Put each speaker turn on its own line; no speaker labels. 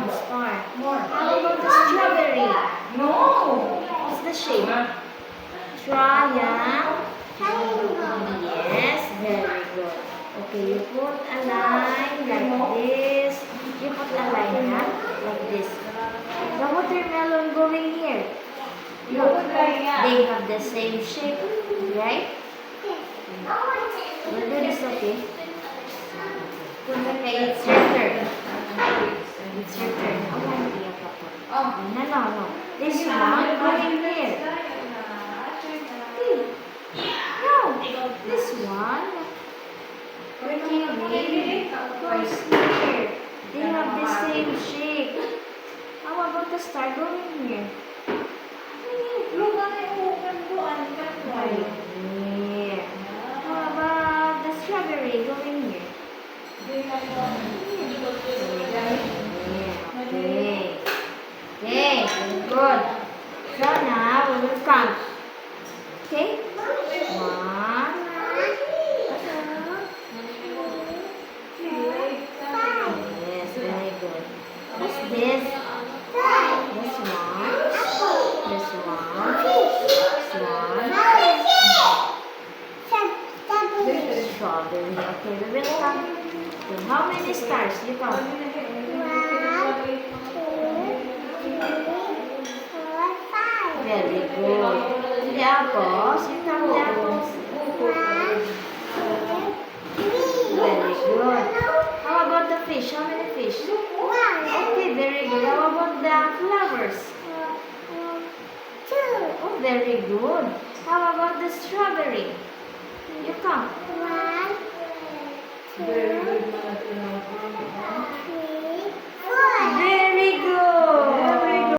one star. How about the strawberry?
No.
What's the shape? Triangle. Yes, very good. Okay, you put a line like this. You put a line like this. The watermelon going here. Look, they have the same shape, right? We'll do this, okay? Okay, it's your turn. It's your turn. No. This one going here. No, this one. Okay, goes here. They have the same shape. How about the star going here? Here. How about the strawberry going here? Okay. Okay, good. So now we will count. Okay? 1, 2. Yes, very good. What's this? This one. This one. Strawberry. Okay, we will count. Okay, how many stars? You count.
1, 2, 3, 4, 5.
Very good. The apples, you count the apples.
1, 2, 3.
Very good. How about the fish? How many fish?
1.
Okay, very good. How about the flowers?
2.
Oh, very good. How about the strawberry? You count.
1, 2,